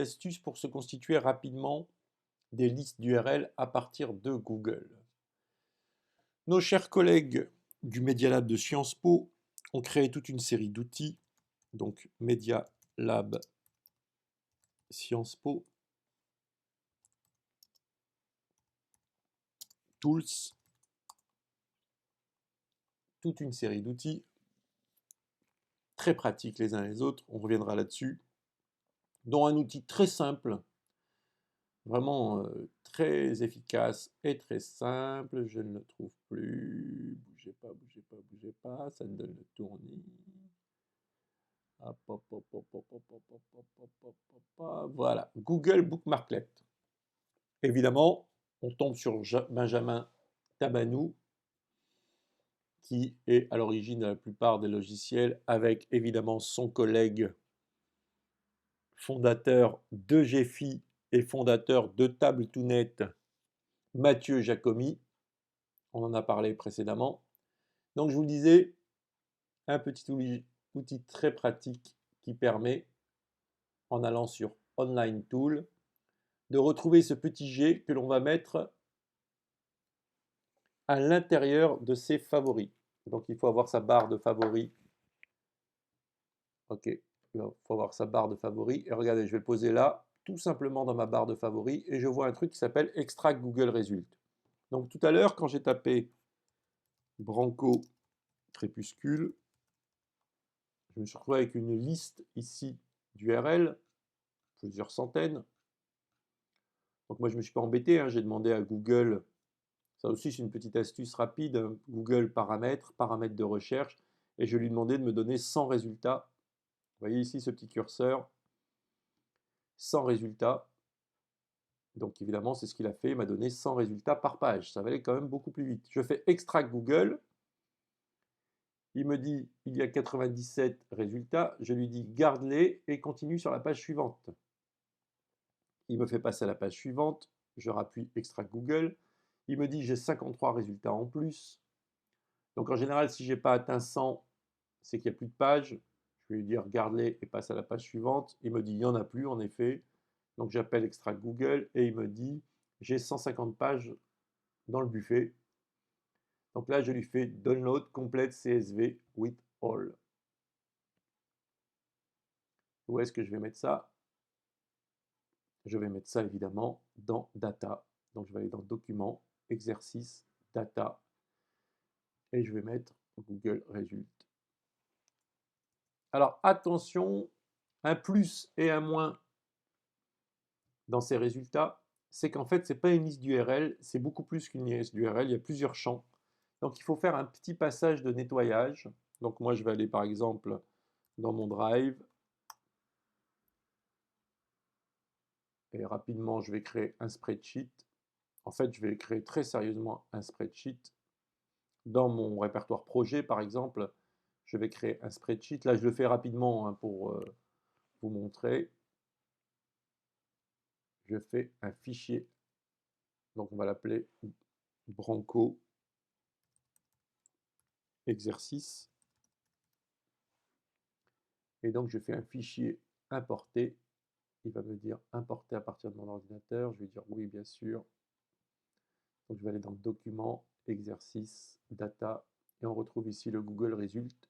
Astuces pour se constituer rapidement des listes d'URL à partir de Google. Nos chers collègues du Media Lab de Sciences Po ont créé toute une série d'outils, donc Media Lab Sciences Po Tools, toute une série d'outils très pratiques les uns les autres, on reviendra là-dessus, dont un outil très simple, vraiment très efficace et très simple. Je ne le trouve plus. Bougez pas, bougez pas, bougez pas. Ça me donne le tournis. Hop, hop, hop, hop, hop, hop, hop, hop, hop, hop, hop, hop, hop. Voilà, Google Bookmarklet. Évidemment, on tombe sur Benjamin Tabanou, qui est à l'origine de la plupart des logiciels, avec évidemment son collègue fondateur de Gephi et fondateur de Table2Net, Mathieu Jacomy. On en a parlé précédemment. Donc je vous le disais, un petit outil très pratique qui permet, en allant sur Online Tool, de retrouver ce petit G que l'on va mettre à l'intérieur de ses favoris. Donc il faut avoir sa barre de favoris. Ok, il faut avoir sa barre de favoris. Et regardez, je vais le poser là, tout simplement dans ma barre de favoris, et je vois un truc qui s'appelle Extract Google Result. Donc tout à l'heure, quand j'ai tapé Branco crépuscule, je me suis retrouvé avec une liste ici d'URL, plusieurs centaines. Donc moi, je ne me suis pas embêté, hein, j'ai demandé à Google, ça aussi c'est une petite astuce rapide, hein, Google paramètres, paramètres de recherche, et je lui ai demandé de me donner 100 résultats. Vous voyez ici ce petit curseur, 100 résultats. Donc évidemment, c'est ce qu'il a fait, il m'a donné 100 résultats par page. Ça va aller quand même beaucoup plus vite. Je fais extract Google, il me dit il y a 97 résultats, je lui dis garde-les et continue sur la page suivante. Il me fait passer à la page suivante, je rappuie extract Google, il me dit j'ai 53 résultats en plus. Donc en général, si je n'ai pas atteint 100, c'est qu'il n'y a plus de page. Je vais lui dire garde-les et passe à la page suivante. Il me dit il n'y en a plus en effet. Donc j'appelle extract Google et il me dit j'ai 150 pages dans le buffet. Donc là, je lui fais download complete CSV with all. Où est-ce que je vais mettre ça? Je vais mettre ça évidemment dans data. Donc je vais aller dans document, exercice, data, et je vais mettre Google Result. Alors attention, un plus et un moins dans ces résultats, c'est qu'en fait, ce n'est pas une liste d'URL, c'est beaucoup plus qu'une liste d'URL, il y a plusieurs champs. Donc il faut faire un petit passage de nettoyage. Donc moi, je vais aller par exemple dans mon Drive, et rapidement, je vais créer un spreadsheet. En fait, je vais créer très sérieusement un spreadsheet. Dans mon répertoire projet, par exemple, je vais créer un spreadsheet. Là, je le fais rapidement hein, pour vous montrer. Je fais un fichier. Donc, on va l'appeler Branco exercice. Et donc, je fais un fichier importé. Il va me dire importer à partir de mon ordinateur. Je vais dire oui, bien sûr. Donc, je vais aller dans document, exercice, data. Et on retrouve ici le Google Result.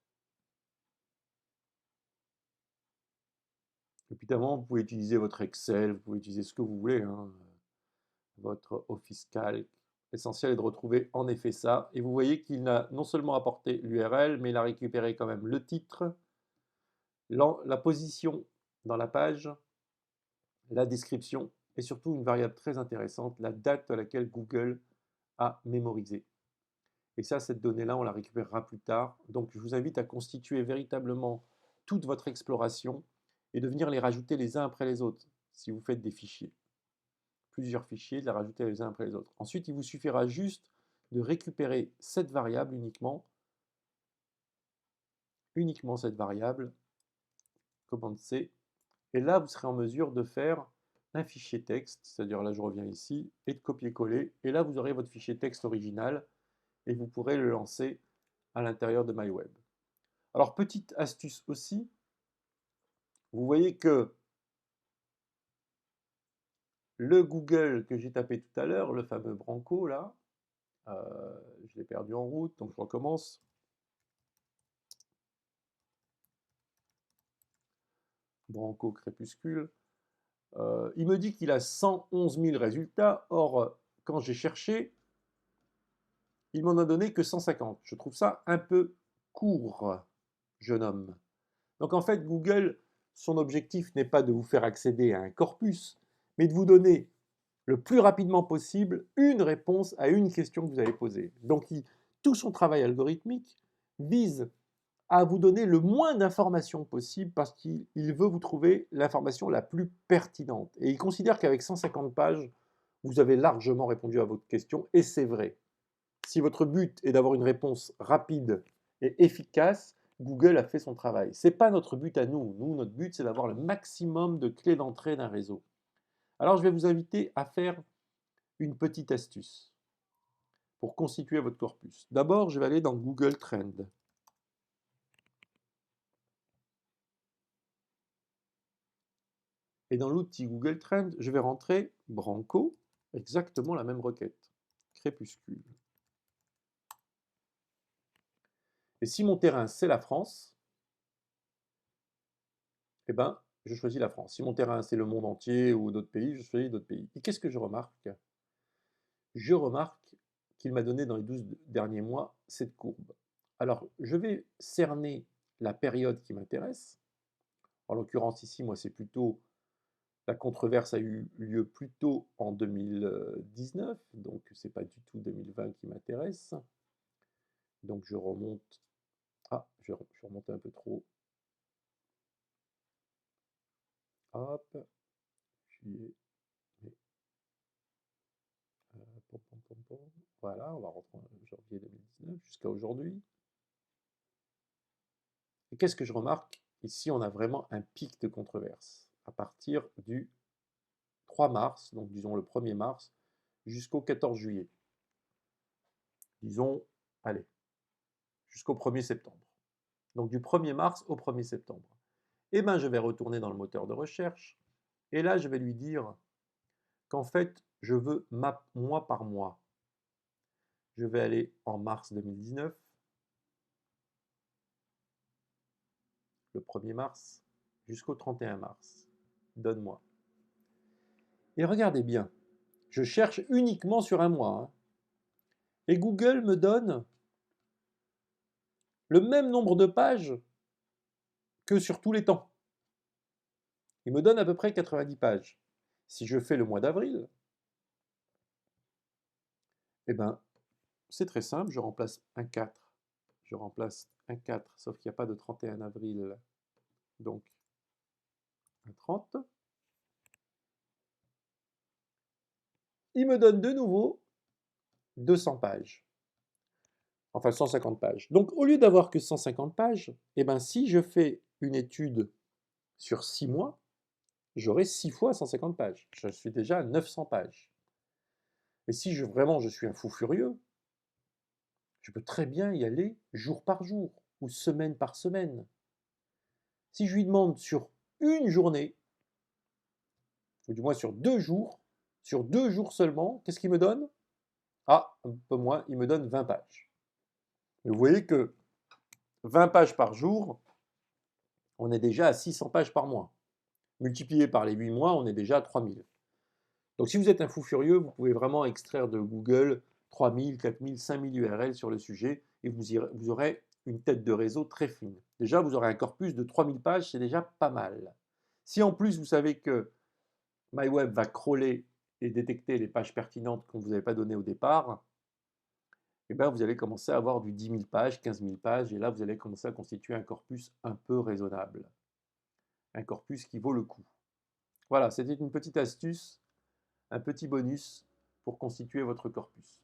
Évidemment, vous pouvez utiliser votre Excel, vous pouvez utiliser ce que vous voulez, hein, votre Office Calc. L'essentiel est de retrouver en effet ça. Et vous voyez qu'il a non seulement apporté l'URL, mais il a récupéré quand même le titre, la position dans la page, la description et surtout une variable très intéressante, la date à laquelle Google a mémorisé. Et ça, cette donnée-là, on la récupérera plus tard. Donc, je vous invite à constituer véritablement toute votre exploration et de venir les rajouter les uns après les autres, si vous faites des fichiers. Plusieurs fichiers, de les rajouter les uns après les autres. Ensuite, il vous suffira juste de récupérer cette variable uniquement cette variable, commande C, et là, vous serez en mesure de faire un fichier texte, c'est-à-dire là, je reviens ici, et de copier-coller, et là, vous aurez votre fichier texte original, et vous pourrez le lancer à l'intérieur de MyWeb. Alors, petite astuce aussi, vous voyez que le Google que j'ai tapé tout à l'heure, le fameux Branco là, je l'ai perdu en route, donc je recommence. Branco crépuscule. Il me dit qu'il a 111 000 résultats. Or, quand j'ai cherché, il m'en a donné que 150. Je trouve ça un peu court, jeune homme. Donc en fait, Google, son objectif n'est pas de vous faire accéder à un corpus, mais de vous donner le plus rapidement possible une réponse à une question que vous avez posée. Donc tout son travail algorithmique vise à vous donner le moins d'informations possible parce qu'il veut vous trouver l'information la plus pertinente. Et il considère qu'avec 150 pages, vous avez largement répondu à votre question, et c'est vrai. Si votre but est d'avoir une réponse rapide et efficace, Google a fait son travail. Ce n'est pas notre but à nous. Nous, notre but, c'est d'avoir le maximum de clés d'entrée d'un réseau. Alors, je vais vous inviter à faire une petite astuce pour constituer votre corpus. D'abord, je vais aller dans Google Trends. Et dans l'outil Google Trends, je vais rentrer Branco, exactement la même requête, crépuscule. Et si mon terrain, c'est la France, eh ben, je choisis la France. Si mon terrain, c'est le monde entier ou d'autres pays, je choisis d'autres pays. Et qu'est-ce que je remarque? Je remarque qu'il m'a donné dans les 12 derniers mois cette courbe. Alors, je vais cerner la période qui m'intéresse. En l'occurrence, ici, moi, c'est plutôt la controverse a eu lieu plutôt en 2019, donc ce n'est pas du tout 2020 qui m'intéresse. Donc je remonte. Ah, je suis remonté un peu trop. Hop, juillet. Voilà, on va rentrer en janvier 2019 jusqu'à aujourd'hui. Et qu'est-ce que je remarque? Ici, on a vraiment un pic de controverse à partir du 3 mars, donc disons le 1er mars, jusqu'au 14 juillet. Disons, allez, jusqu'au 1er septembre. Donc du 1er mars au 1er septembre. Eh bien, je vais retourner dans le moteur de recherche, et là, je vais lui dire qu'en fait, je veux mois par mois. Je vais aller en mars 2019, le 1er mars, jusqu'au 31 mars. Donne-moi. Et regardez bien, je cherche uniquement sur un mois. Hein. Et Google me donne le même nombre de pages que sur tous les temps. Il me donne à peu près 90 pages. Si je fais le mois d'avril, eh ben, c'est très simple, je remplace un 4. Je remplace un 4, sauf qu'il n'y a pas de 31 avril, donc un 30. Il me donne de nouveau 200 pages. Enfin 150 pages. Donc au lieu d'avoir que 150 pages, eh ben, si je fais une étude sur 6 mois, j'aurai 6 fois 150 pages. Je suis déjà à 900 pages. Et si vraiment je suis un fou furieux, je peux très bien y aller jour par jour ou semaine par semaine. Si je lui demande sur une journée, ou du moins sur 2 jours seulement, qu'est-ce qu'il me donne? Ah, un peu moins, il me donne 20 pages. Mais vous voyez que 20 pages par jour, on est déjà à 600 pages par mois. Multiplié par les 8 mois, on est déjà à 3000. Donc si vous êtes un fou furieux, vous pouvez vraiment extraire de Google 3000, 4000, 5000 URL sur le sujet et vous aurez une tête de réseau très fine. Déjà, vous aurez un corpus de 3000 pages, c'est déjà pas mal. Si en plus vous savez que MyWeb va crawler et détecter les pages pertinentes qu'on ne vous avait pas données au départ, eh bien, vous allez commencer à avoir du 10 000 pages, 15 000 pages, et là, vous allez commencer à constituer un corpus un peu raisonnable. Un corpus qui vaut le coup. Voilà, c'était une petite astuce, un petit bonus pour constituer votre corpus.